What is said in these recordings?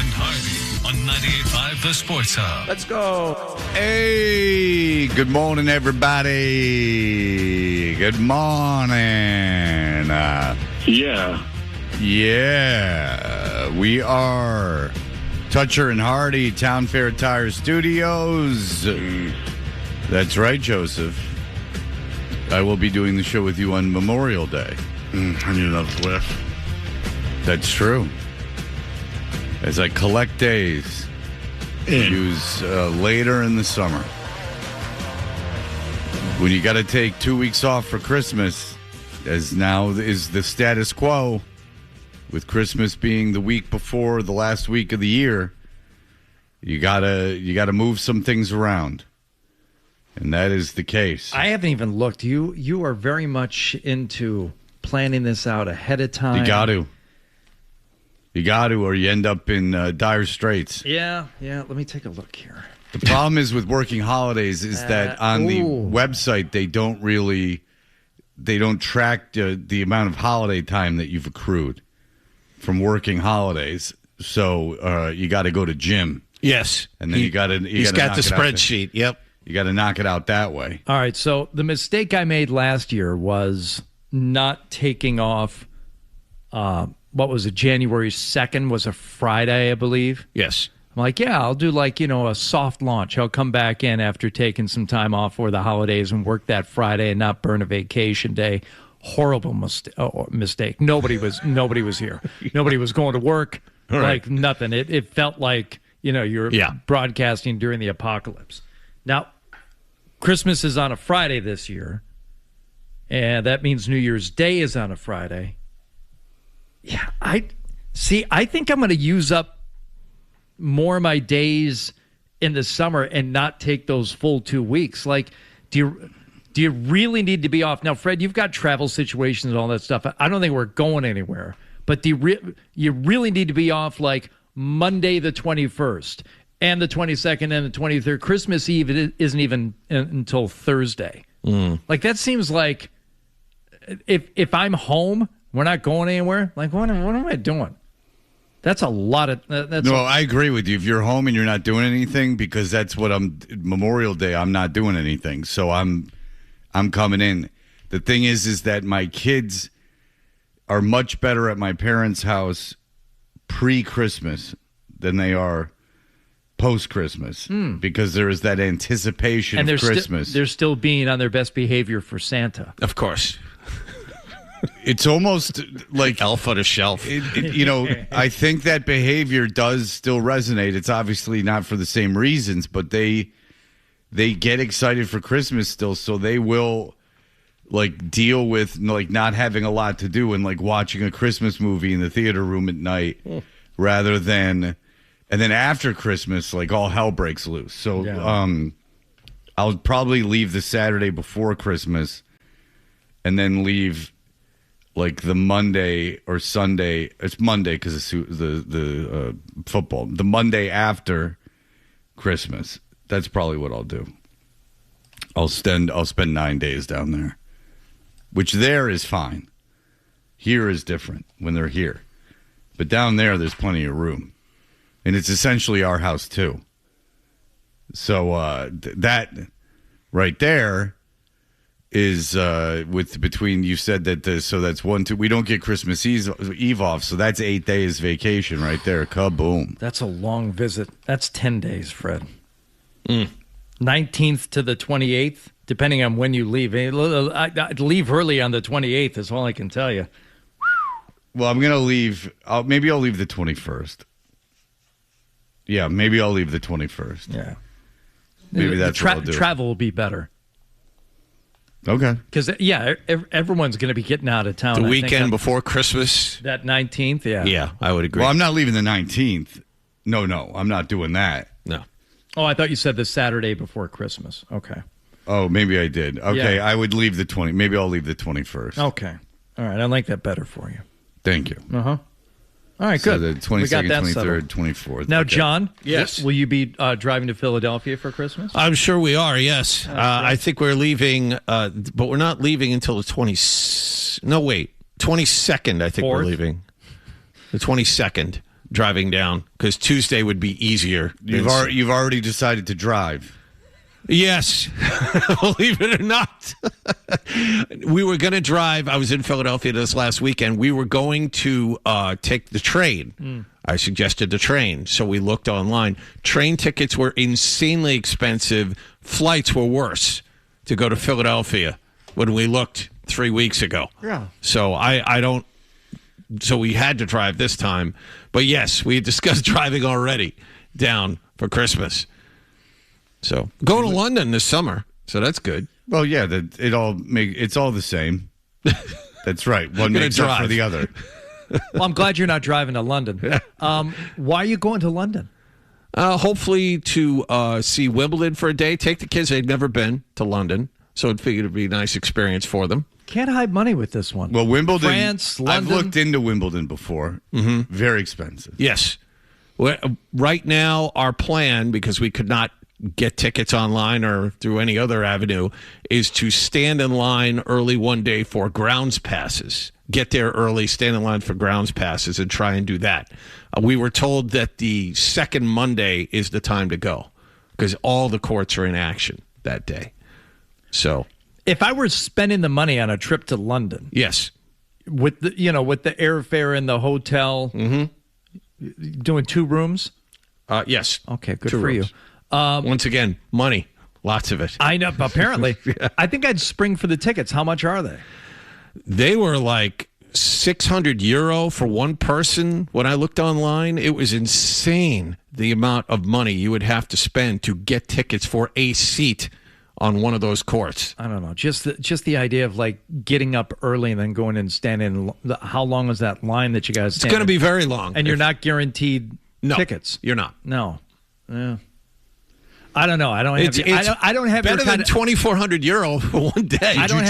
and Hardy on 98.5 The Sports Hub. Let's go. Hey, good morning, everybody. Good morning. Yeah, we are Toucher and Hardy, Town Fair Tire Studios. That's right, Joseph. I will be doing the show with you on Memorial Day. I need another whiff. That's true. As I collect days to use later in the summer. When you got to take 2 weeks off for Christmas, as now is the status quo, with Christmas being the week before the last week of the year, you gotta move some things around. And that is the case. I haven't even looked. You are very much into planning this out ahead of time. You got to, or you end up in dire straits. Yeah. Let me take a look here. The problem is with working holidays is that on the website they don't track the amount of holiday time that you've accrued from working holidays. So you got to go to gym. Yes, and then he's got the spreadsheet. Yep, you got to knock it out that way. All right. So the mistake I made last year was not taking off. What was it? January 2nd was a Friday, I believe. Yes. I'm like, yeah, I'll do a soft launch. I'll come back in after taking some time off for the holidays and work that Friday and not burn a vacation day. Horrible mistake. Nobody was here. Nobody was going to work. Right. Like nothing. It felt like, you're broadcasting during the apocalypse. Now, Christmas is on a Friday this year, and that means New Year's Day is on a Friday. Yeah, I think I'm going to use up more of my days in the summer and not take those full 2 weeks. Like, do you really need to be off? Now, Fred, you've got travel situations and all that stuff. I don't think we're going anywhere. But you really need to be off like Monday the 21st and the 22nd and the 23rd. Christmas Eve isn't even until Thursday. Like, that seems like if I'm home, we're not going anywhere. Like, what am I doing? That's a lot of. I agree with you. If you're home and you're not doing anything, because that's what Memorial Day, I'm not doing anything. So I'm coming in. The thing is that my kids are much better at my parents' house pre-Christmas than they are post-Christmas because there is that anticipation of Christmas. They're still being on their best behavior for Santa. Of course. It's almost like elf on a shelf. I think that behavior does still resonate. It's obviously not for the same reasons, but they get excited for Christmas still, so they will deal with not having a lot to do and watching a Christmas movie in the theater room at night rather than, and then after Christmas, all hell breaks loose. So I'll probably leave the Saturday before Christmas and then leave the Monday or Sunday. It's Monday because it's the football. The Monday after Christmas. That's probably what I'll do. I'll spend 9 days down there, which there is fine. Here is different when they're here, but down there's plenty of room, and it's essentially our house too. So that right there is between you said that so that's 1 2 we don't get Christmas Eve off, so that's 8 days vacation right there. Kaboom. That's a long visit. That's 10 days, Fred. 19th to the 28th, depending on when you leave. I'd leave early on the 28th is all I can tell you. Well, I'm gonna leave. Maybe I'll leave the 21st. Yeah, maybe I'll leave the 21st. Yeah, maybe that's what I'll do. Travel will be better. Okay. Because, everyone's going to be getting out of town. The weekend before Christmas. That 19th, yeah. Yeah, I would agree. Well, I'm not leaving the 19th. No, I'm not doing that. No. Oh, I thought you said the Saturday before Christmas. Okay. Oh, maybe I did. Okay, Yeah. I would leave the 20. Maybe I'll leave the 21st. Okay. All right, I like that better for you. Thank you. Uh-huh. All right, So good. the 22nd, 23rd, 24th. Now, okay. John, yes, will you be driving to Philadelphia for Christmas? I'm sure we are. Yes, I think we're leaving, but we're not leaving until the 22nd. I think we're leaving the 22nd. driving down because Tuesday would be easier. You've already decided to drive. Yes, believe it or not. We were going to drive. I was in Philadelphia this last weekend. We were going to take the train. I suggested the train. So we looked online. Train tickets were insanely expensive. Flights were worse to go to Philadelphia when we looked 3 weeks ago. Yeah. So I don't. So we had to drive this time. But yes, we had discussed driving already down for Christmas. So going to London this summer. So that's good. Well, yeah, it's all the same. That's right. One makes up for the other. Well, I'm glad you're not driving to London. Why are you going to London? Hopefully to see Wimbledon for a day. Take the kids. They've never been to London. So I'd figure it'd be a nice experience for them. Can't hide money with this one. Well, Wimbledon. France, London. I've looked into Wimbledon before. Mm-hmm. Very expensive. Yes. Right now, our plan, because we could not get tickets online or through any other avenue, is to stand in line early one day for grounds passes. Get there early, stand in line for grounds passes, and try and do that. We were told that the second Monday is the time to go because all the courts are in action that day. So, if I were spending the money on a trip to London, yes, with the airfare and the hotel, doing 2 rooms. Yes. Okay, good 2 for rooms. you. Once again, money, lots of it. I know, apparently. Yeah. I think I'd spring for the tickets. How much are they? They were like €600 for one person. When I looked online, it was insane the amount of money you would have to spend to get tickets for a seat on one of those courts. I don't know. Just the idea of like getting up early and then going and standing. How long is that line that you guys stand? It's going to be very long. And you're not guaranteed tickets. You're not. No. Yeah. I don't know. I don't have better than €2,400 for one day. I don't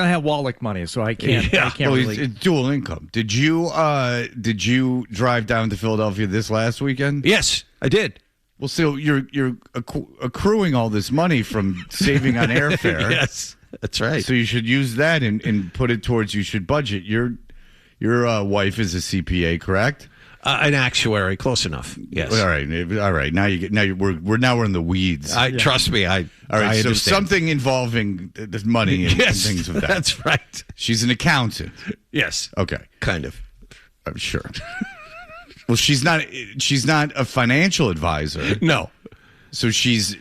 have Wallach money, so I can't. Yeah. I can't Well, really. it's dual income. Did you drive down to Philadelphia this last weekend? Yes, I did. Well, so you're accruing all this money from saving on airfare. Yes, that's right. So you should use that and put it towards. You should budget. Your wife is a CPA, correct? An actuary, close enough. Yes. All right. We're in the weeds. Trust me. All right. So something involving the money and things of that. That's right. She's an accountant. Yes. Okay. Kind of. I'm sure. Well, she's not a financial advisor. No. So she's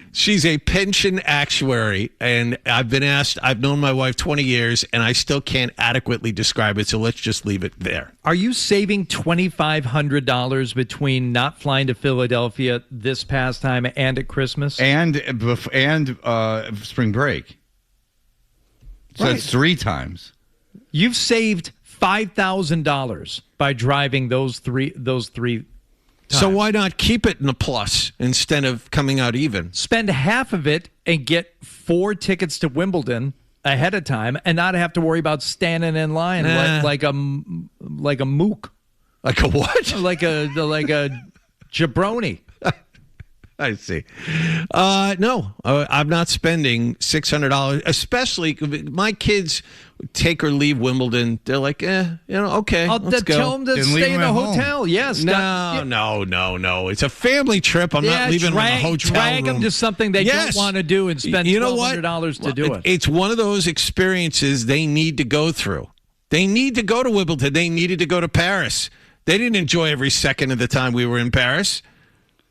a pension actuary, and I've been asked. I've known my wife 20 years, and I still can't adequately describe it. So let's just leave it there. Are you saving $2,500 between not flying to Philadelphia this past time and at Christmas and spring break? So Right. That's 3 times. You've saved $5,000 by driving those three times. So why not keep it in a plus instead of coming out even? Spend half of it and get 4 tickets to Wimbledon ahead of time, and not have to worry about standing in line like a mook, Like a what? like a jabroni. I see. No, I'm not spending $600, especially my kids take or leave Wimbledon. They're like, okay, let's go. Tell them to Then leave stay in them the at home. hotel. Yes. No. It's a family trip. I'm not leaving them in a hotel drag room. them to something they don't want to do and spend $1,200 to do it. It's one of those experiences they need to go through. They need to go to Wimbledon. They needed to go to Paris. They didn't enjoy every second of the time we were in Paris.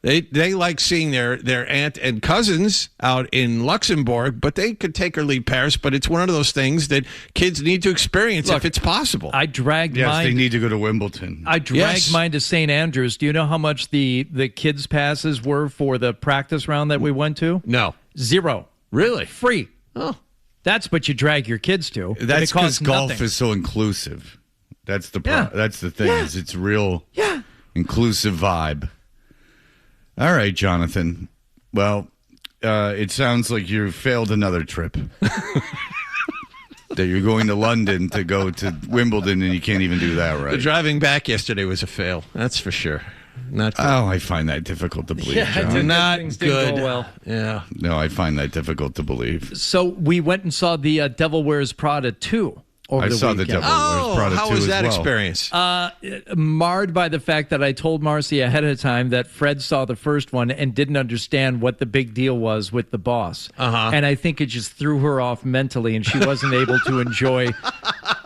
They like seeing their aunt and cousins out in Luxembourg, but they could take or leave Paris. But it's one of those things that kids need to experience if it's possible. I dragged Yes, mine. they need to go to Wimbledon. I dragged mine to St. Andrews. Do you know how much the kids' passes were for the practice round that we went to? No. 0. Really? Free. Oh. That's what you drag your kids to. That's because golf nothing. is so inclusive. That's the Yeah. that's the thing. Yeah. Is it's real inclusive vibe. All right, Jonathan. Well, it sounds like you failed another trip. That you're going to London to go to Wimbledon, and you can't even do that right. The driving back yesterday was a fail. That's for sure. Not good. Oh, I find that difficult to believe, Yeah, John. Not things didn't good. go well. Yeah. No, I find that difficult to believe. So we went and saw the Devil Wears Prada 2. over I the saw weekend. the Devils Wear Prada how too was as that well. experience? Marred by the fact that I told Marcy ahead of time that Fred saw the first one and didn't understand what the big deal was with the boss. And I think it just threw her off mentally, and she wasn't able to enjoy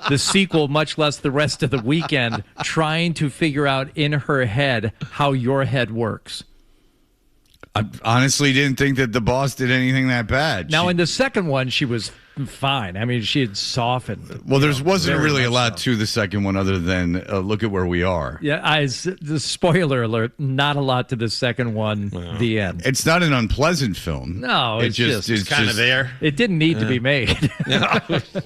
the sequel, much less the rest of the weekend, trying to figure out in her head how your head works. I honestly didn't think that the boss did anything that bad. Now, in the second one, she was fine. I mean, she had softened. Well, there wasn't very really a much lot so. to the second one other than look at where we are. Yeah, the spoiler alert, not a lot to the second one, the end. It's not an unpleasant film. No, it's just it's kind of there. It didn't need to be made.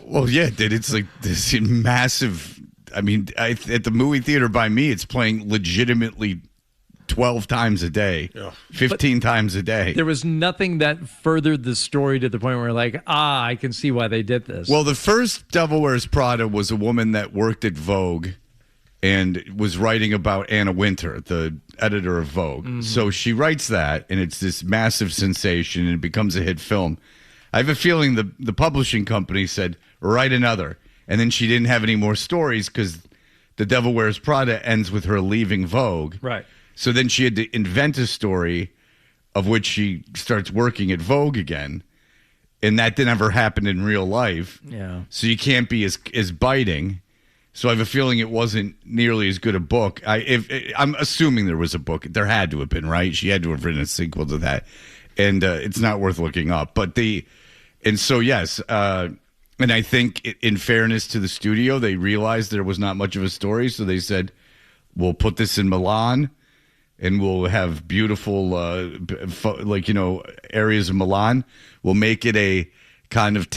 Well, yeah, it did. It's like this massive. I mean, at the movie theater by me, it's playing legitimately 12 times a day, 15 times a day. There was nothing that furthered the story to the point where, like, I can see why they did this. Well, the first Devil Wears Prada was a woman that worked at Vogue and was writing about Anna Wintour, the editor of Vogue. Mm-hmm. So she writes that, and it's this massive sensation, and it becomes a hit film. I have a feeling the publishing company said, write another. And then she didn't have any more stories because The Devil Wears Prada ends with her leaving Vogue. Right. So then she had to invent a story of which she starts working at Vogue again. And that didn't ever happen in real life. Yeah. So you can't be as biting. So I have a feeling it wasn't nearly as good a book. I'm assuming there was a book. There had to have been, right? She had to have written a sequel to that. And it's not worth looking up. Yes. And I think in fairness to the studio, they realized there was not much of a story. So they said, we'll put this in Milan. And we'll have beautiful, areas of Milan. We'll make it a kind of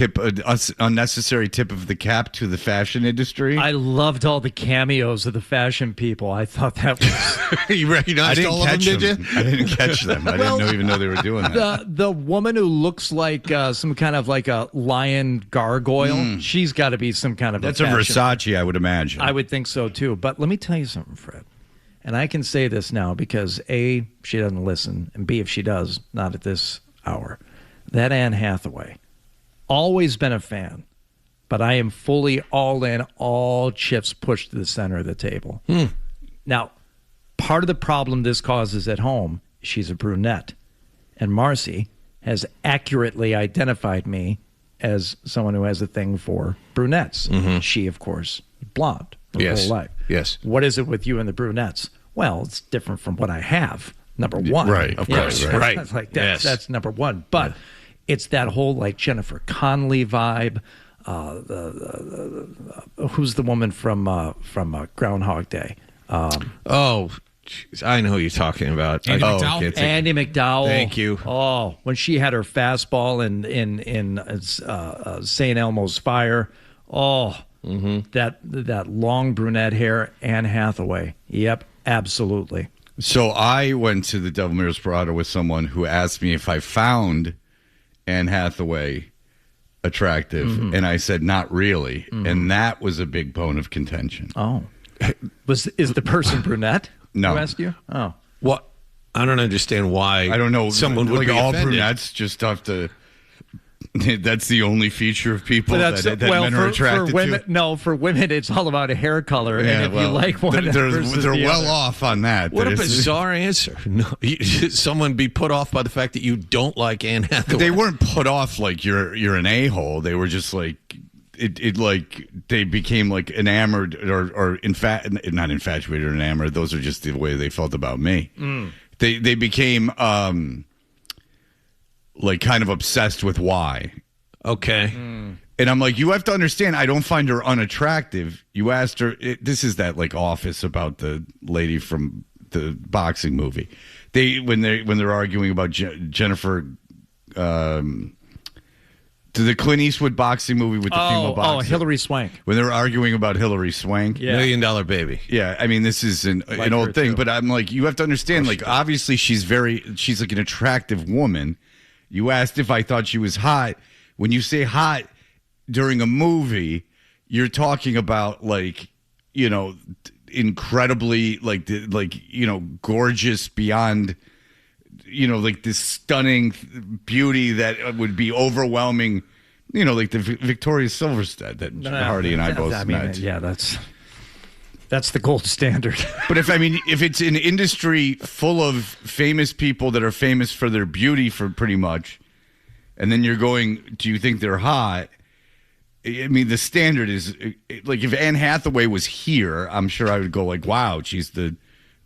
unnecessary tip of the cap to the fashion industry. I loved all the cameos of the fashion people. I thought that was... You recognized all of them, did you? I didn't catch them. I didn't even know they were doing that. The woman who looks like some kind of like a lion gargoyle, she's got to be some kind of That's a a fashion. Versace, I would imagine. I would think so, too. But let me tell you something, Fred. And I can say this now because A, she doesn't listen, and B, if she does, not at this hour. That Anne Hathaway, always been a fan, but I am fully all in, all chips pushed to the center of the table. Now, part of the problem this causes at home, she's a brunette. And Marcy has accurately identified me as someone who has a thing for brunettes. She, of course, blonde her whole life. Yes. What is it with you and the brunettes? Well, it's different from what I have. Number one, Right, of course, right. That's like Yes. that's number one. But it's that whole like Jennifer Connelly vibe. Who's the woman from Groundhog Day? I know who you're talking about. Andy McDowell? Andy McDowell. Thank you. Oh, when she had her fastball in St. Elmo's Fire. Oh, that long brunette hair, Anne Hathaway. Yep, absolutely. So I went to the Devil Wears Prada with someone who asked me if I found Anne Hathaway attractive, and I said not really, and that was a big bone of contention. Oh, is the person brunette? No. Who asked you? Oh, What? I don't understand why. I don't know. Someone would like be all offended. brunettes just have to. That's the only feature of people that men are attracted for women. to. No, for women, it's all about a hair color, and if you like one, they're versus well the other. off on that. What a That is- bizarre answer. No, someone be put off by the fact that you don't like Anne Hathaway. They weren't put off like you're an a-hole. They were just like it like they became like enamored or not infatuated or enamored. Those are just the way they felt about me. They became like kind of obsessed with why. Okay. And I'm like, you have to understand, I don't find her unattractive. You asked her, this is that like Office about the lady from the boxing movie. When they're arguing about Jennifer, the Clint Eastwood boxing movie with the female boxer. Oh, Hillary Swank. When they were arguing about Hillary Swank. Yeah. $1 Million Baby. Yeah, I mean, this is an her old thing, too. but I'm like, you have to understand, like, obviously she's like an attractive woman. You asked if I thought she was hot. When you say hot during a movie, you're talking about like, incredibly gorgeous beyond, like this stunning beauty that would be overwhelming like the Victoria Silverstead that Hardy and I both met. Yeah, that's the gold standard. But if it's an industry full of famous people that are famous for their beauty for pretty much, and then you're going, do you think they're hot? I mean, the standard is like if Anne Hathaway was here, I'm sure I would go like, wow, she's the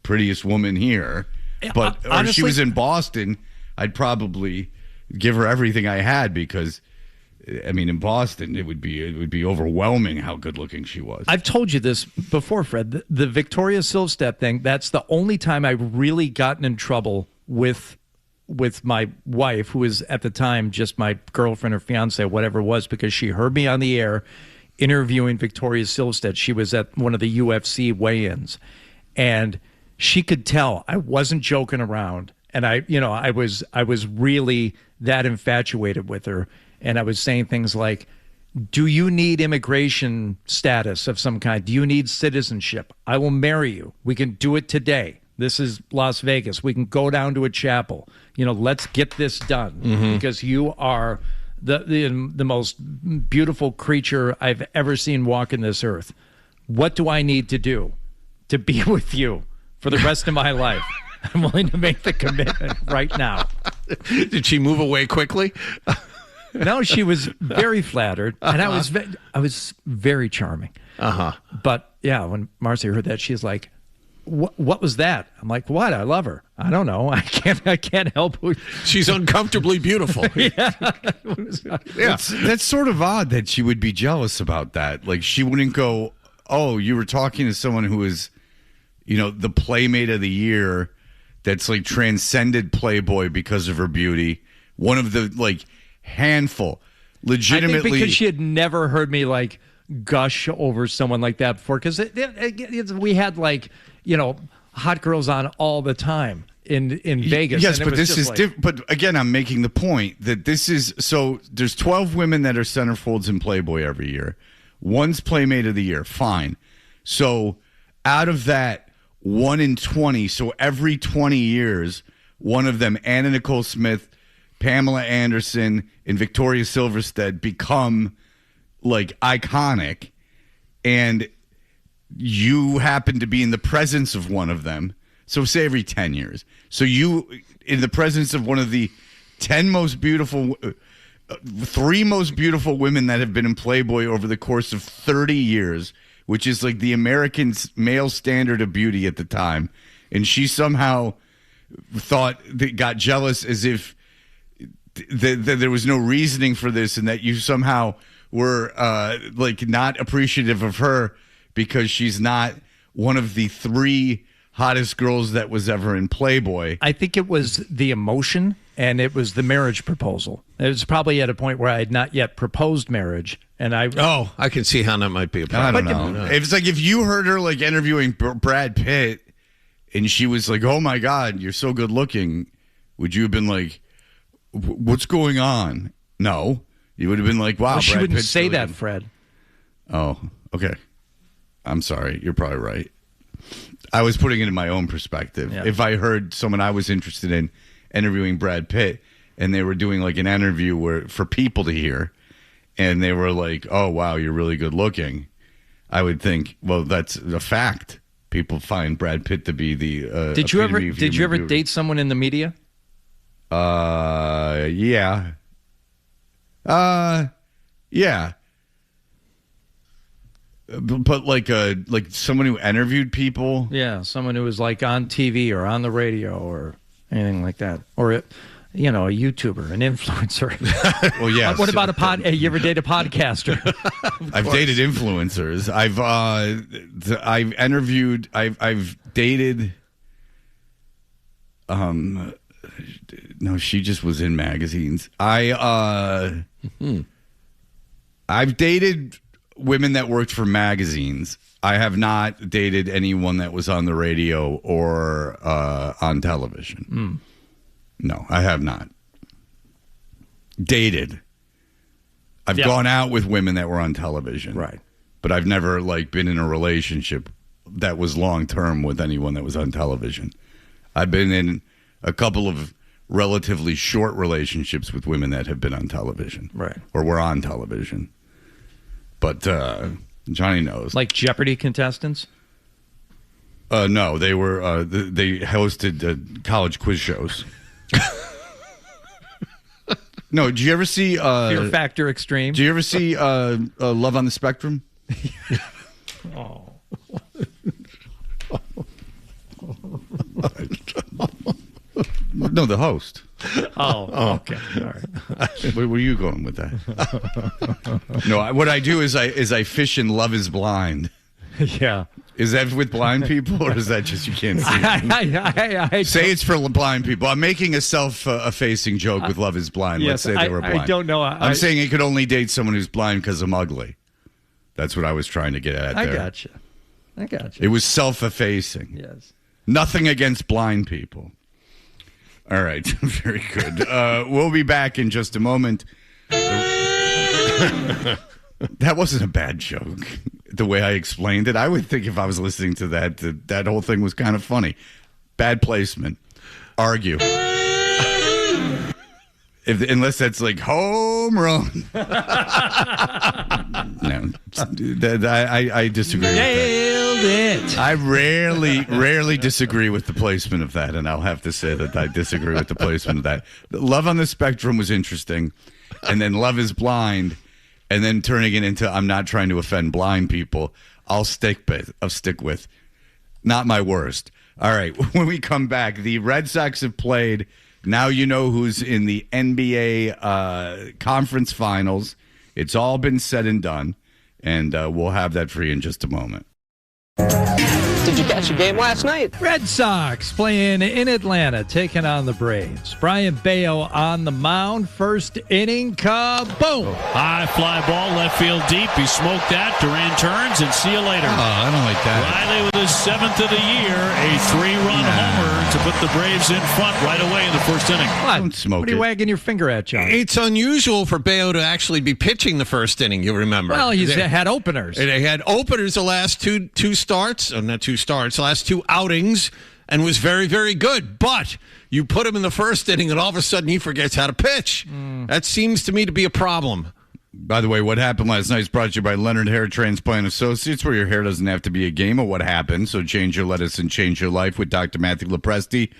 prettiest woman here. But honestly, or if she was in Boston, I'd probably give her everything I had because, I mean, in Boston, it would be overwhelming how good looking she was. I've told you this before, Fred. The Victoria Silvstedt thing, that's the only time I've really gotten in trouble with my wife, who was at the time just my girlfriend or fiance, whatever it was, because she heard me on the air interviewing Victoria Silvstedt. She was at one of the UFC weigh-ins, and she could tell I wasn't joking around, and I was really that infatuated with her. And I was saying things like, do you need immigration status of some kind? Do you need citizenship? I will marry you. We can do it today. This is Las Vegas. We can go down to a chapel. Let's get this done because you are the most beautiful creature I've ever seen walk in this earth. What do I need to do to be with you for the rest of my life? I'm willing to make the commitment right now. Did she move away quickly? No, she was very flattered, and I was very charming. But yeah, when Marcy heard that, she's like, "What was that?" I'm like, "What? I love her. I don't know. I can't help." She's uncomfortably beautiful. Yeah. That's sort of odd that she would be jealous about that. Like she wouldn't go, "Oh, you were talking to someone who is, the Playmate of the Year, that's like transcended Playboy because of her beauty. One of the handful, legitimately." I think because she had never heard me gush over someone like that before, because we had hot girls on all the time in Vegas. Yes, and but this is different. But again, I'm making the point that this is so. There's 12 women that are centerfolds in Playboy every year. One's Playmate of the Year, fine. So out of that, 1 in 20. So every 20 years, one of them, Anna Nicole Smith, Pamela Anderson, and Victoria Silvstedt, become iconic, and you happen to be in the presence of one of them. So say every 10 years. So you, in the presence of one of the 10 most beautiful, 3 most beautiful women that have been in Playboy over the course of 30 years, which is the American male standard of beauty at the time, and she somehow got jealous as if there was no reasoning for this, and that you somehow were not appreciative of her because she's not one of the 3 hottest girls that was ever in Playboy. I think it was the emotion, and it was the marriage proposal. It was probably at a point where I had not yet proposed marriage, and I can see how that might be a problem. I don't know. It's if you heard her interviewing Brad Pitt, and she was like, "Oh my God, you're so good looking," would you have been like, "What's going on?" No, you would have been like, "Wow." Well, she Brad wouldn't Pitt's say really that, good. Fred. Oh, okay. I'm sorry. You're probably right. I was putting it in my own perspective. Yeah. If I heard someone I was interested in interviewing Brad Pitt, and they were doing an interview for people to hear, and they were like, "Oh wow, you're really good looking," I would think, well, that's a fact. People find Brad Pitt to be the Did you ever date someone in the media? Yeah. Yeah. But like someone who interviewed people. Yeah, someone who was on TV or on the radio or anything like that, or a YouTuber, an influencer. Well, yeah. What about you ever date a podcaster? I've dated influencers. I've interviewed. I've dated. No, she just was in magazines. I've dated women that worked for magazines. I have not dated anyone that was on the radio or on television. No, I have not. Dated. I've gone out with women that were on television. Right. But I've never been in a relationship that was long term with anyone that was on television. I've been in a couple of relatively short relationships with women that have been on television. Right. Or were on television. But Johnny knows. Like Jeopardy contestants? No, they were. They hosted college quiz shows. No, did you ever see Fear Factor Extreme? Do you ever see Love on the Spectrum? Oh. No, the host. Oh, okay. All right. Where were you going with that? No, what I do is I fish in Love is Blind. Yeah. Is that with blind people, or is that just you can't see? Say it's for blind people. I'm making a self-effacing joke with Love is Blind. Yes, Let's say they were blind. I don't know. I'm saying it could only date someone who's blind because I'm ugly. That's what I was trying to get at there. I got you. It was self-effacing. Yes. Nothing against blind people. All right. Very good. We'll be back in just a moment. That wasn't a bad joke. The way I explained it, I would think if I was listening to that whole thing was kind of funny. Bad placement. Argue. Unless that's like home run. No, I disagree with that. Nailed it. I rarely disagree with the placement of that, and I'll have to say that I disagree with the placement of that. Love on the Spectrum was interesting, and then Love is Blind, and then turning it into I'm not trying to offend blind people. I'll stick with. Not my worst. All right, when we come back, the Red Sox have played. Now you know who's in the NBA conference finals. It's all been said and done, and we'll have that for you in just a moment. Did you catch a game last night? Red Sox playing in Atlanta, taking on the Braves. Brian Bayo on the mound. First inning, kaboom! High fly ball, left field deep. He smoked that. Duran turns, and see you later. Oh, I don't like that. Riley with his 7th of the year, a 3-run homer to put the Braves in front right away in the first inning. What? Don't smoke What are you it. wagging your finger at, John? It's unusual for Bayo to actually be pitching the first inning, you remember. Well, he's had openers. They had openers the last two starts, or not two starts, the last two outings, and was very, very good. But you put him in the first inning, and all of a sudden he forgets how to pitch. That seems to me to be a problem. By the way, what happened last night is brought to you by Leonard Hair Transplant Associates, where your hair doesn't have to be a game of what happened. So change your lettuce and change your life with Dr. Matthew Lepresti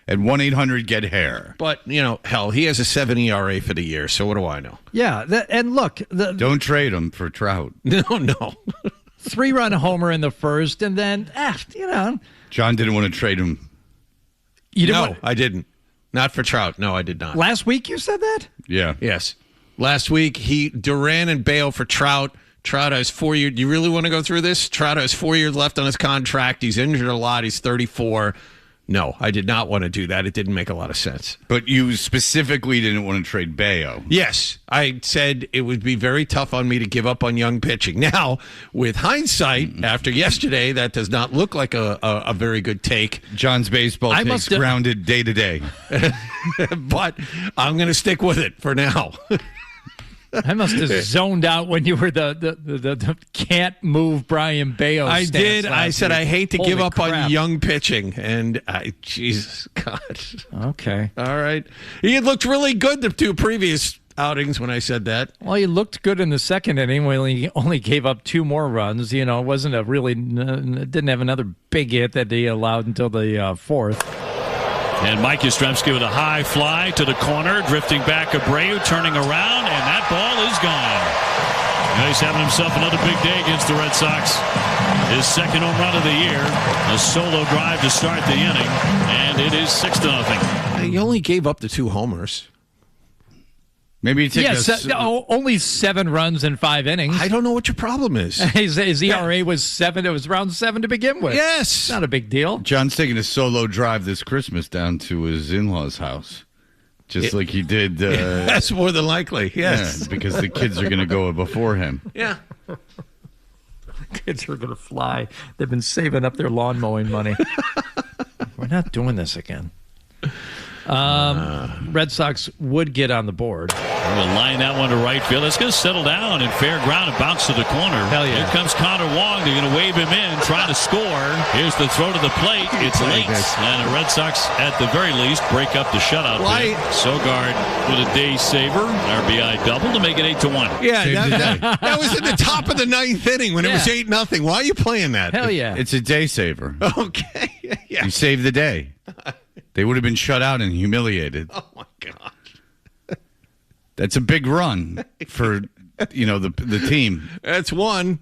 at 1-800-GET-HAIR. But, hell, he has a 7 ERA for the year, so what do I know? Yeah, and look. Don't trade him for Trout. No. 3-run homer in the first, and then, John didn't want to trade him. I didn't. Not for Trout. No, I did not. Last week you said that? Yeah. Yes. Last week, Duran and Bale for Trout. Trout has 4 years. Do you really want to go through this? Trout has 4 years left on his contract. He's injured a lot. He's 34. No, I did not want to do that. It didn't make a lot of sense. But you specifically didn't want to trade Bayo. Yes, I said it would be very tough on me to give up on young pitching. Now, with hindsight, after yesterday, that does not look like a very good take. John's baseball takes grounded day to day. But I'm going to stick with it for now. I must have zoned out when you were the can't move Brian Bayo. I did. I said week. I hate to Holy give up crap. on young pitching, and Jesus God. Okay. All right. He had looked really good the two previous outings when I said that. Well, he looked good in the second inning when he only gave up 2 more runs. It wasn't didn't have another big hit that he allowed until the fourth. And Mike Yastrzemski with a high fly to the corner, drifting back Abreu, turning around, and that ball is gone. Now he's having himself another big day against the Red Sox. His second home run of the year, a solo drive to start the inning, and it is 6-0. He only gave up the 2 homers. Maybe you take only 7 runs in 5 innings. I don't know what your problem is. His ERA was 7. It was around 7 to begin with. Yes. Not a big deal. John's taking a solo drive this Christmas down to his in-laws' house. Just like he did. That's more than likely, yes. Yeah, because the kids are going to go before him. Yeah. Kids are going to fly. They've been saving up their lawn mowing money. We're not doing this again. Red Sox would get on the board. We'll line that one to right field. It's going to settle down in fair ground and bounce to the corner. Hell yeah. Here comes Connor Wong. They're going to wave him in, trying to score. Here's the throw to the plate. It's late. And the Red Sox, at the very least, break up the shutout. Sogard with a day saver. RBI double to make it 8-1. Yeah, that was at the top of the ninth inning when it was 8-0. Why are you playing that? Hell yeah. It's a day saver. Okay. Yeah. You saved the day. They would have been shut out and humiliated. Oh, my God. That's a big run for, the team. That's one.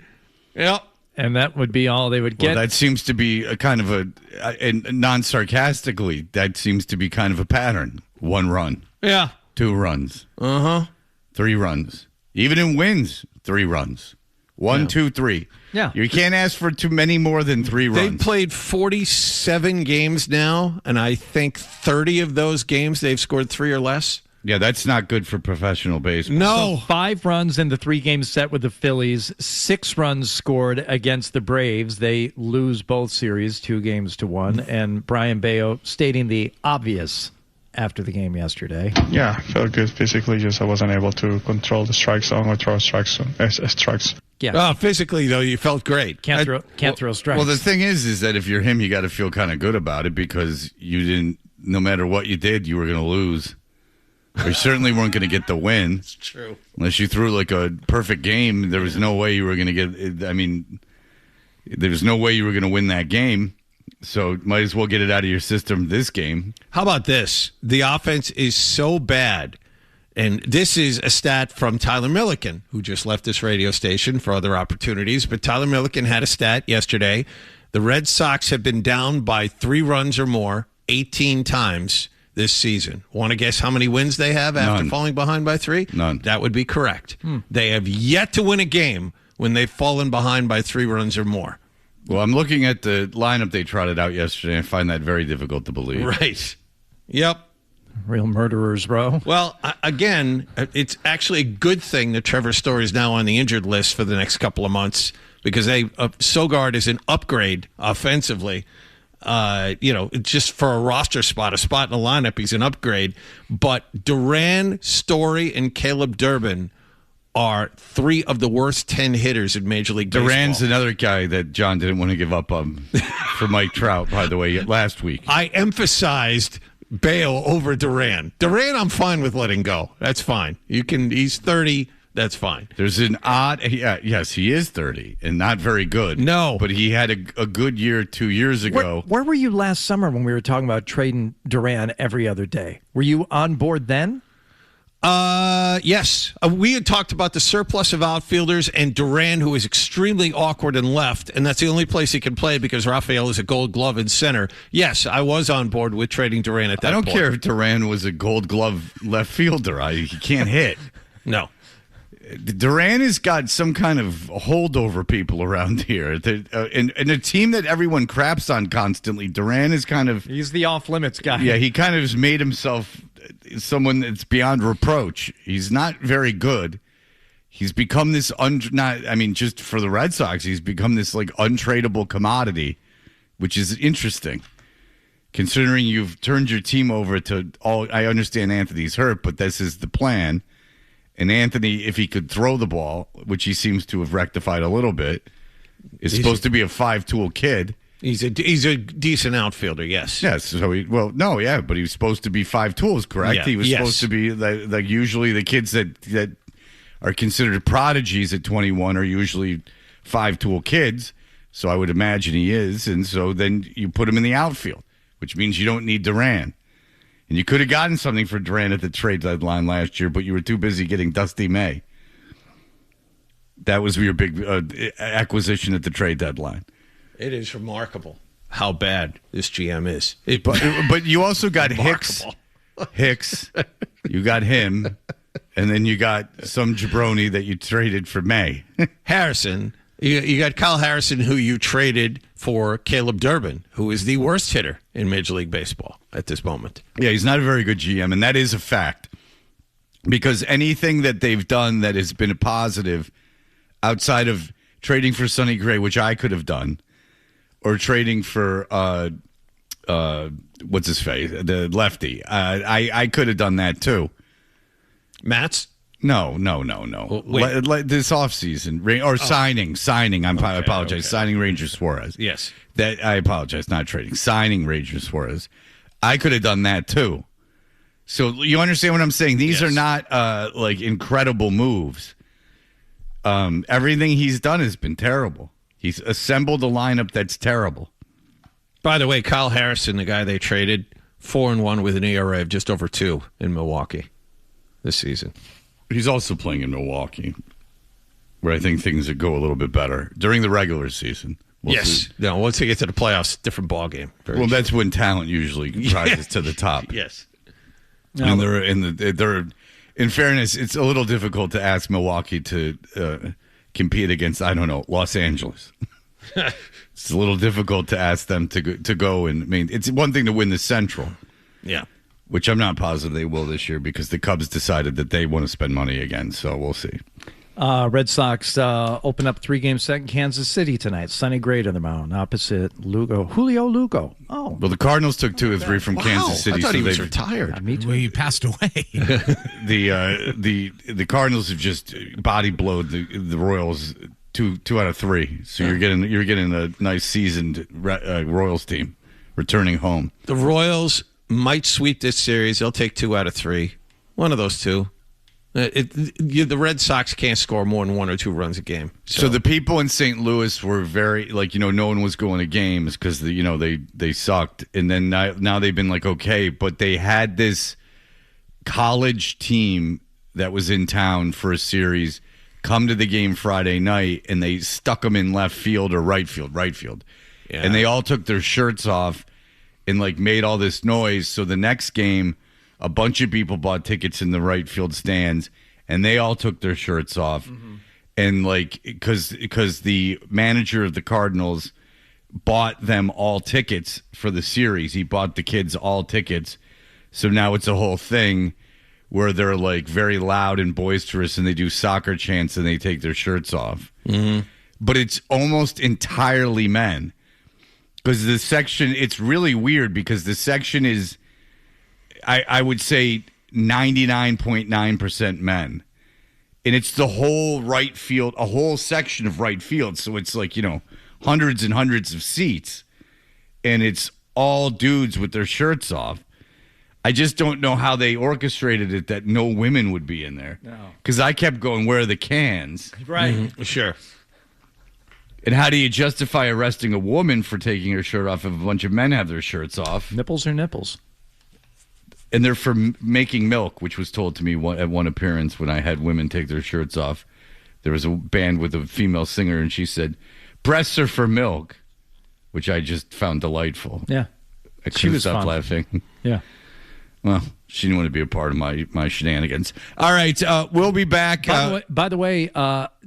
Yep. And that would be all they would get. Well, that seems to be a kind of and non-sarcastically, that seems to be kind of a pattern. 1 run. Yeah. 2 runs. 3 runs. Even in wins, 3 runs. 1, 2, 3. Yeah. You can't ask for too many more than 3 runs. They've played 47 games now, and I think 30 of those games they've scored 3 or less. Yeah, that's not good for professional baseball. No. So 5 runs in the 3-game set with the Phillies, 6 runs scored against the Braves. They lose both series 2-1. And Brian Bayo stating the obvious after the game yesterday. Yeah, I felt good physically, just I wasn't able to control the strike zone or throw strikes. Yeah. Physically, though, you felt great. Can't throw strikes. Well, the thing is that if you're him, you got to feel kind of good about it because you didn't, no matter what you did, you were going to lose. Or you certainly weren't going to get the win. It's true. Unless you threw like a perfect game, there was no way you were going to get, there's no way you were going to win that game. So might as well get it out of your system this game. How about this? The offense is so bad. And this is a stat from Tyler Milliken, who just left this radio station for other opportunities. But Tyler Milliken had a stat yesterday. The Red Sox have been down by 3 runs or more 18 times this season. Want to guess how many wins they have after falling behind by 3? None. That would be correct. They have yet to win a game when they've fallen behind by 3 runs or more. Well, I'm looking at the lineup they trotted out yesterday. I find that very difficult to believe. Right. Yep. Real murderers, bro. Well, again, it's actually a good thing that Trevor Story is now on the injured list for the next couple of months because Sogard is an upgrade offensively. Just for a roster spot, a spot in the lineup, he's an upgrade. But Duran, Story, and Caleb Durbin are 3 of the worst 10 hitters in Major League Baseball. Duran's another guy that John didn't want to give up on for Mike Trout, by the way, last week. I emphasized Bayo over Duran. Duran, I'm fine with letting go. That's fine. He's 30. That's fine. There's an yes, he is 30 and not very good. No. But he had a good year 2 years ago. Where were you last summer when we were talking about trading Duran every other day? Were you on board then? Yes. We had talked about the surplus of outfielders and Duran, who is extremely awkward in left, and that's the only place he can play because Rafael is a Gold Glove in center. Yes, I was on board with trading Duran at that point. I don't care if Duran was a Gold Glove left fielder. He can't hit. No. Duran has got some kind of holdover people around here. And a team that everyone craps on constantly, Duran is kind of... He's the off-limits guy. Yeah, he kind of has made himself someone that's beyond reproach. He's not very good. He's become this... just for the Red Sox, he's become this like untradeable commodity, which is interesting. Considering you've turned your team over to all... I understand Anthony's hurt, but this is the plan. And Anthony, if he could throw the ball, which he seems to have rectified a little bit, is supposed to be a 5-tool kid. He's a decent outfielder, yes. Yes. So but he was supposed to be 5 tools, correct? Yeah, he was supposed to be like usually the kids that are considered prodigies at 21 are usually 5-tool kids. So I would imagine he is, and so then you put him in the outfield, which means you don't need Duran. And you could have gotten something for Duran at the trade deadline last year, but you were too busy getting Dusty May. That was your big acquisition at the trade deadline. It is remarkable how bad this GM is. But you also got Hicks. You got him, and then you got some jabroni that you traded for May. Harrison. You got Kyle Harrison, who you traded for Caleb Durbin, who is the worst hitter in Major League Baseball at this moment. Yeah, he's not a very good GM, and that is a fact. Because anything that they've done that has been a positive outside of trading for Sonny Gray, which I could have done, or trading for what's his face, the lefty. I could have done that too. Mats? No. This offseason signing. I apologize. Okay. Signing Ranger Suarez. Yes. That I apologize. Not trading. Signing Ranger Suarez. I could have done that too. So you understand what I'm saying? These are not like incredible moves. Everything he's done has been terrible. He's assembled a lineup that's terrible. By the way, Kyle Harrison, the guy they traded, 4-1 with an ERA of just over 2 in Milwaukee this season. He's also playing in Milwaukee, where I think things would go a little bit better during the regular season. We'll see. No, once they get to the playoffs, different ballgame. Well, that's when talent usually rises to the top. Yes. And they're in fairness, it's a little difficult to ask Milwaukee to compete against, I don't know, Los Angeles. It's a little difficult to ask them to go and, I mean, it's one thing to win the Central. Yeah. Which I'm not positive they will this year because the Cubs decided that they want to spend money again, so we'll see. Red Sox open up 3-game set in Kansas City tonight. Sonny Gray to the mound opposite Julio Lugo. Oh, well, the Cardinals took 2 of 3 from Kansas City. I thought he was retired. me too. Well, he passed away. The Cardinals have just body blowed the Royals 2 out of 3. So you're getting a nice seasoned Royals team returning home. The Royals might sweep this series. They'll take 2 out of 3. One of those two. The Red Sox can't score more than 1 or 2 runs a game. So the people in St. Louis were very no one was going to games because they sucked, and then now they've been like okay, but they had this college team that was in town for a series come to the game Friday night, and they stuck them in left field or right field, yeah. And they all took their shirts off and made all this noise. So the next game, a bunch of people bought tickets in the right field stands, and they all took their shirts off. Mm-hmm. And because the manager of the Cardinals bought them all tickets for the series. He bought the kids all tickets. So now it's a whole thing where they're very loud and boisterous, and they do soccer chants and they take their shirts off. Mm-hmm. But it's almost entirely men. Because the section, it's really weird because the section is, I would say 99.9% men. And it's the whole right field, a whole section of right field. So it's hundreds and hundreds of seats. And it's all dudes with their shirts off. I just don't know how they orchestrated it that no women would be in there. No. Because I kept going, where are the cans? Right. Mm-hmm. Sure. And how do you justify arresting a woman for taking her shirt off if a bunch of men have their shirts off? Nipples are nipples. And they're for making milk, which was told to me at one appearance when I had women take their shirts off. There was a band with a female singer, and she said, breasts are for milk, which I just found delightful. Yeah. I couldn't stop laughing. Yeah. Well, she didn't want to be a part of my shenanigans. All right, we'll be back. By the way,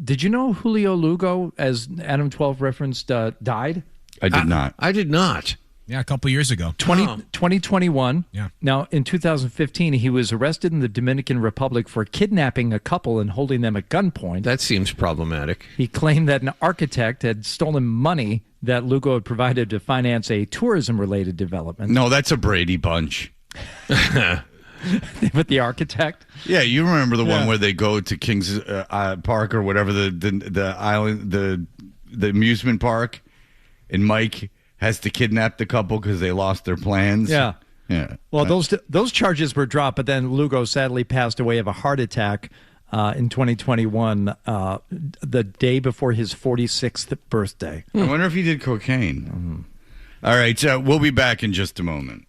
did you know Julio Lugo, as Adam 12 referenced, died? I did not. I did not. Yeah, a couple years ago. 2021. Yeah. Now, in 2015, he was arrested in the Dominican Republic for kidnapping a couple and holding them at gunpoint. That seems problematic. He claimed that an architect had stolen money that Lugo had provided to finance a tourism-related development. No, that's a Brady Bunch. With the architect? Yeah, you remember the one where they go to Kings Park or whatever, the island, the amusement park, and Mike has to kidnap the couple because they lost their plans. Yeah. Yeah. Well, those charges were dropped, but then Lugo sadly passed away of a heart attack in 2021, the day before his 46th birthday. I wonder if he did cocaine. Mm-hmm. All right, we'll be back in just a moment.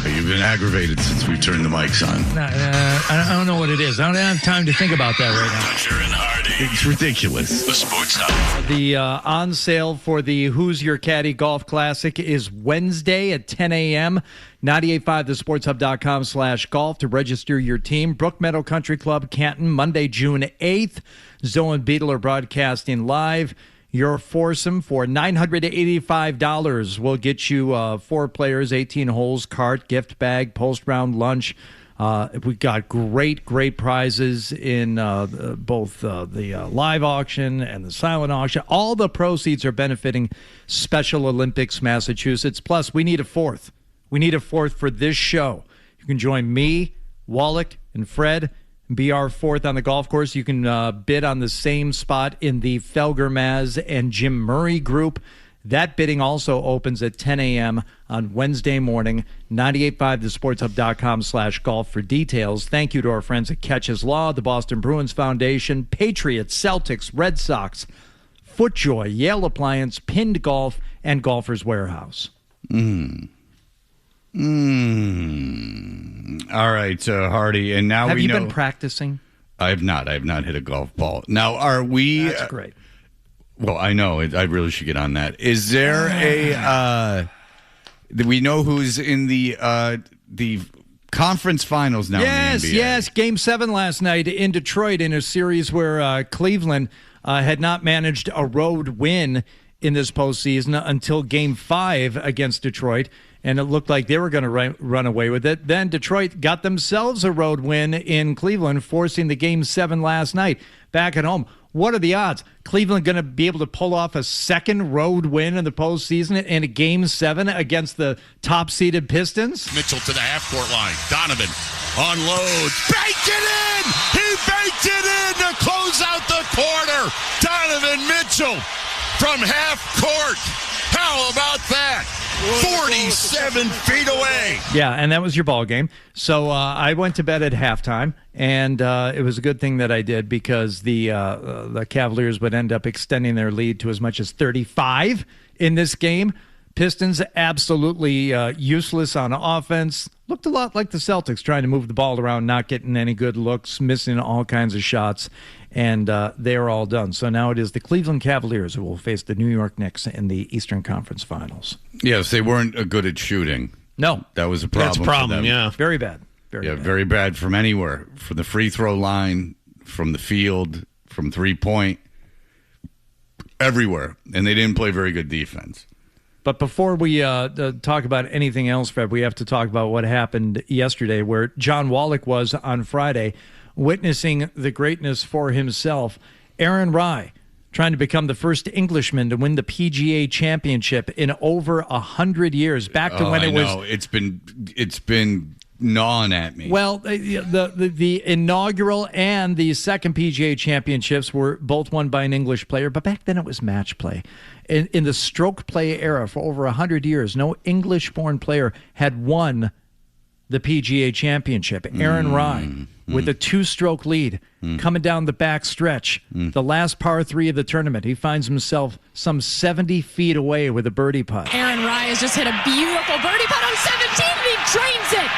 You've been aggravated since we turned the mics on. I don't know what it is. I don't have time to think about that right now. Hunter and Hardy. It's ridiculous. The Sports Hub. The on sale for the Who's Your Caddy Golf Classic is Wednesday at 10 a.m. 985thesportshub.com/golf to register your team. Brook Meadow Country Club, Canton, Monday, June 8th. Zoe and Beetle are broadcasting live. Your foursome for $985 will get you 4 players, 18 holes, cart, gift bag, post-round lunch, We got great prizes in both the live auction and the silent auction. All the proceeds are benefiting Special Olympics Massachusetts. Plus, we need a fourth. We need a fourth for this show. You can join me, Wallach, and Fred and be our fourth on the golf course. You can bid on the same spot in the Felger Maz and Jim Murray group. That bidding also opens at 10 a.m. on Wednesday morning. 985thesportshub.com/golf for details. Thank you to our friends at Catches Law, the Boston Bruins Foundation, Patriots, Celtics, Red Sox, FootJoy, Yale Appliance, Pinned Golf, and Golfers Warehouse. All right, Hardy. And now Have we you know. been practicing? I have not. I have not hit a golf ball. Now, are we? That's great. Well, I know. I really should get on that. Is there a? Do we know who's in the conference finals now? Yes, in the NBA? yes. Game 7 last night in Detroit in a series where Cleveland had not managed a road win in this postseason until Game 5 against Detroit, and it looked like they were going to run away with it. Then Detroit got themselves a road win in Cleveland, forcing the Game 7 last night back at home. What are the odds? Cleveland going to be able to pull off a second road win in the postseason in a Game 7 against the top-seeded Pistons? Mitchell to the half-court line. Donovan unloads. Banked it in! He banked it in to close out the quarter. Donovan Mitchell from half court. How about that? 47 feet away. Yeah, and that was your ball game. So I went to bed at halftime, and it was a good thing that I did because the Cavaliers would end up extending their lead to as much as 35 in this game. Pistons absolutely useless on offense. Looked a lot like the Celtics, trying to move the ball around, not getting any good looks, missing all kinds of shots, and they're all done. So now it is the Cleveland Cavaliers who will face the New York Knicks in the Eastern Conference Finals. Yes, they weren't good at shooting. No. That was a problem. That's a problem, for them. yeah. Very bad. Very bad from anywhere. From the free throw line, from the field, from three-point, everywhere. And they didn't play very good defense. But before we talk about anything else, Fred, we have to talk about what happened yesterday, where John Wallach was on Friday, witnessing the greatness for himself. Aaron Rai, trying to become the first Englishman to win the PGA Championship in over 100 years. Back to when it was. It's been gnawing at me. Well, the inaugural and the second PGA Championships were both won by an English player, but back then it was match play. In the stroke play era for over 100 years, no English-born player had won the PGA Championship. Aaron Rai, with a two-stroke lead, coming down the back stretch, the last par 3 of the tournament, he finds himself some 70 feet away with a birdie putt. Aaron Rai has just hit a beautiful birdie putt on 17, and he drains it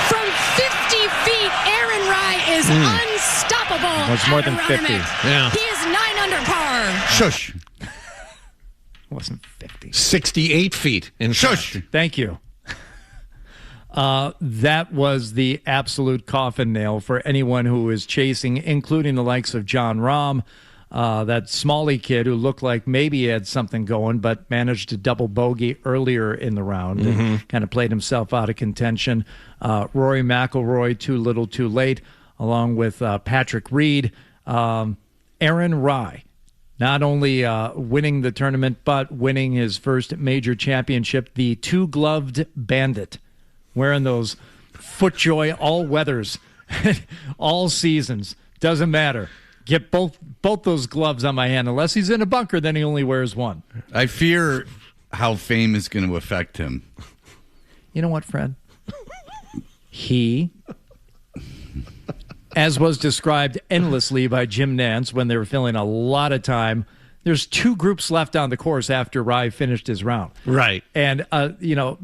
from 50 feet. Aaron Rai is unstoppable. Well, it's more than 50. Yeah. He is 9 under par. Shush. It wasn't 50. 68 feet. In Shush. Thank you. That was the absolute coffin nail for anyone who was chasing, including the likes of John Rahm, that Smalley kid who looked like maybe he had something going, but managed to double bogey earlier in the round and kind of played himself out of contention. Rory McIlroy, too little, too late, along with Patrick Reed. Aaron Rai, not only winning the tournament, but winning his first major championship, the two-gloved bandit, wearing those FootJoy all-weathers all seasons. Doesn't matter. Get both those gloves on my hand. Unless he's in a bunker, then he only wears one. I fear how fame is going to affect him. You know what, Fred? He, as was described endlessly by Jim Nantz when they were filling a lot of time, there's 2 groups left on the course after Rai finished his round. Right. And,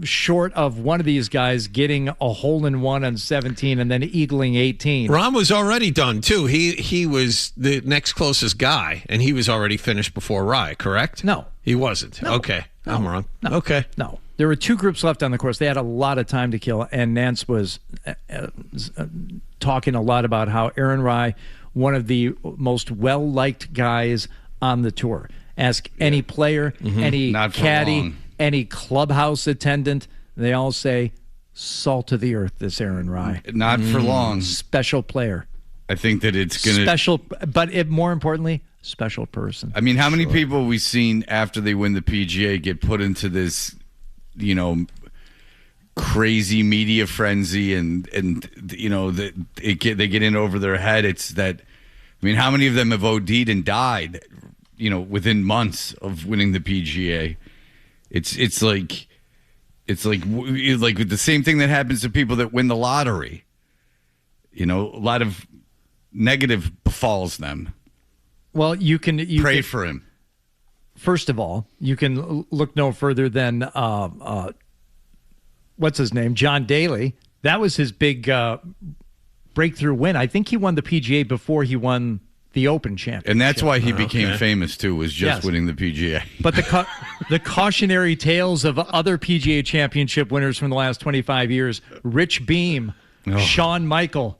short of one of these guys getting a hole-in-one on 17 and then eagling 18. Rahm was already done, too. He was the next closest guy, and he was already finished before Rai, correct? No. He wasn't. No. Okay. No. I'm wrong. No. Okay. No. There were 2 groups left on the course. They had a lot of time to kill, and Nantz was talking a lot about how Aaron Rai, one of the most well-liked guys on the tour. Ask any player, any caddy, any clubhouse attendant. They all say salt of the earth, this Aaron Rye. Not for long. Special player. I think that it's going to... Special, but more importantly, special person. I mean, how many people have we seen after they win the PGA get put into this, crazy media frenzy and they get in over their head? It's that... I mean, how many of them have OD'd and died, within months of winning the PGA? It's like the same thing that happens to people that win the lottery. A lot of negative befalls them. Well, you pray for him. First of all, you can look no further than what's his name, John Daly. That was his big breakthrough win. I think he won the PGA before he won the Open Championship. And that's why he became famous, too, was just winning the PGA. But the cautionary tales of other PGA Championship winners from the last 25 years, Rich Beam, Shawn Michael,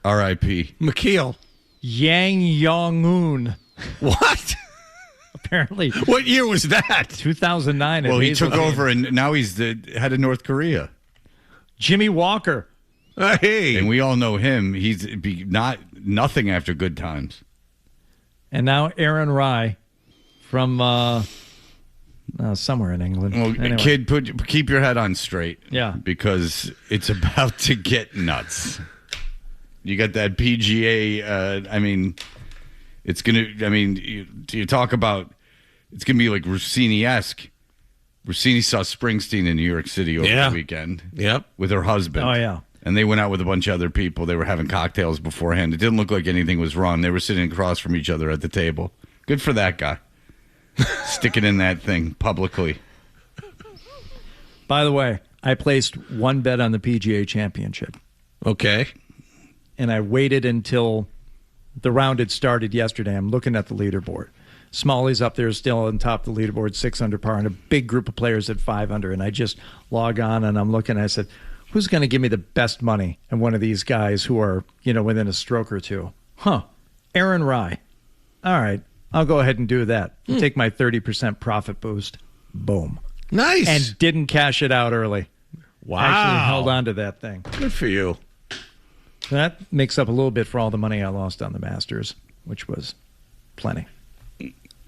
R.I.P. McKeel, Yang Yong-un. What? Apparently. What year was that? 2009. Well, he took over, and now he's the head of North Korea. Jimmy Walker. Hey. And we all know him. He's nothing after good times. And now Aaron Rye from somewhere in England. Well, anyway. Kid, keep your head on straight. Yeah. Because it's about to get nuts. You got that PGA. It's going to, you talk about, it's going to be like Rossini-esque. Rossini saw Springsteen in New York City over the weekend. Yep. With her husband. Oh, yeah. And they went out with a bunch of other people. They were having cocktails beforehand. It didn't look like anything was wrong. They were sitting across from each other at the table. Good for that guy. Sticking in that thing publicly. By the way, I placed one bet on the PGA Championship. Okay. And I waited until the round had started yesterday. I'm looking at the leaderboard. Smalley's up there still on top of the leaderboard, 6 under par, and a big group of players at 5 under. And I just log on and I'm looking. And I said, who's going to give me the best money? And one of these guys who are, within a stroke or two. Aaron Rye. All right, I'll go ahead and do that. Take my 30% profit boost. Boom. Nice. And didn't cash it out early. Wow. Actually held on to that thing. Good for you. That makes up a little bit for all the money I lost on the Masters, which was plenty.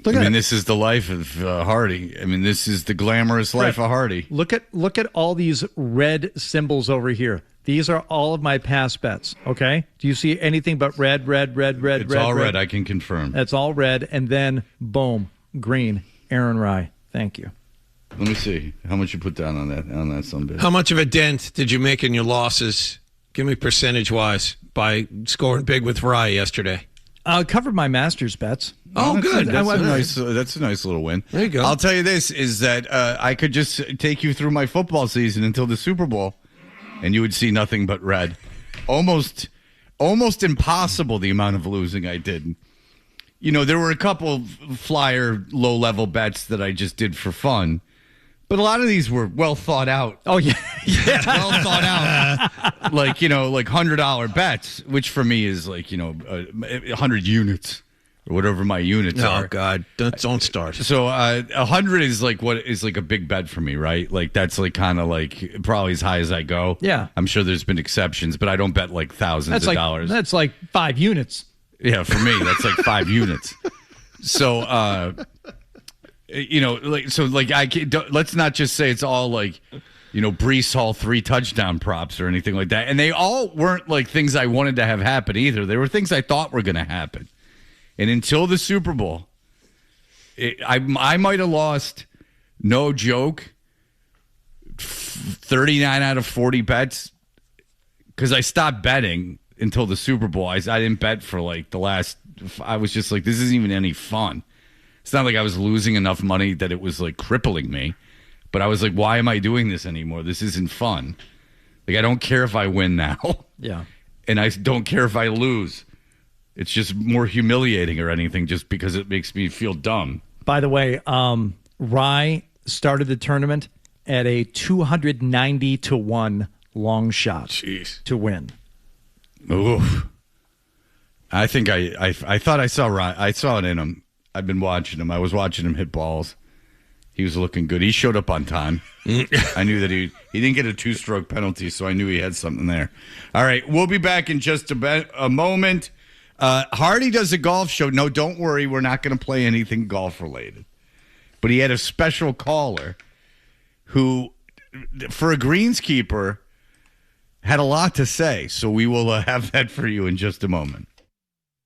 This is the life of Hardy. This is the glamorous life of Hardy. Look at all these red symbols over here. These are all of my past bets, okay? Do you see anything but red? It's all red, I can confirm. That's all red, and then, boom, green, Aaron Rye. Thank you. Let me see how much you put down on that sumbitch. How much of a dent did you make in your losses? Give me percentage-wise by scoring big with Rye yesterday. Covered my Masters bets. Oh, good. That's a nice little win. There you go. I'll tell you this, is that I could just take you through my football season until the Super Bowl, and you would see nothing but red. Almost impossible, the amount of losing I did. There were a couple flyer, low-level bets that I just did for fun. But a lot of these were well thought out. Oh, yeah. Well thought out. like $100 bets, which for me is 100 units or whatever my units are. Oh, God. Don't start. So 100 is like a big bet for me, right? Like that's kind of probably as high as I go. Yeah. I'm sure there's been exceptions, but I don't bet thousands of dollars. That's like 5 units. Yeah, for me, that's 5 units. So, let's not just say it's all Breece Hall 3 touchdown props or anything like that. And they all weren't things I wanted to have happen either. They were things I thought were going to happen. And until the Super Bowl, I might have lost, no joke, 39 out of 40 bets because I stopped betting until the Super Bowl. I didn't bet for the last. I was just this isn't even any fun. It's not like I was losing enough money that it was crippling me, but I was why am I doing this anymore? This isn't fun. I don't care if I win now. Yeah. And I don't care if I lose. It's just more humiliating or anything just because it makes me feel dumb. By the way, Rye started the tournament at a 290-1 long shot to win. Oof. I think I thought I saw Rye. I saw it in him. I've been watching him. I was watching him hit balls. He was looking good. He showed up on time. I knew that he didn't get a 2-stroke penalty, so I knew he had something there. All right, we'll be back in just a moment. Hardy does a golf show. No, don't worry. We're not going to play anything golf-related. But he had a special caller who, for a greenskeeper, had a lot to say. So we will have that for you in just a moment.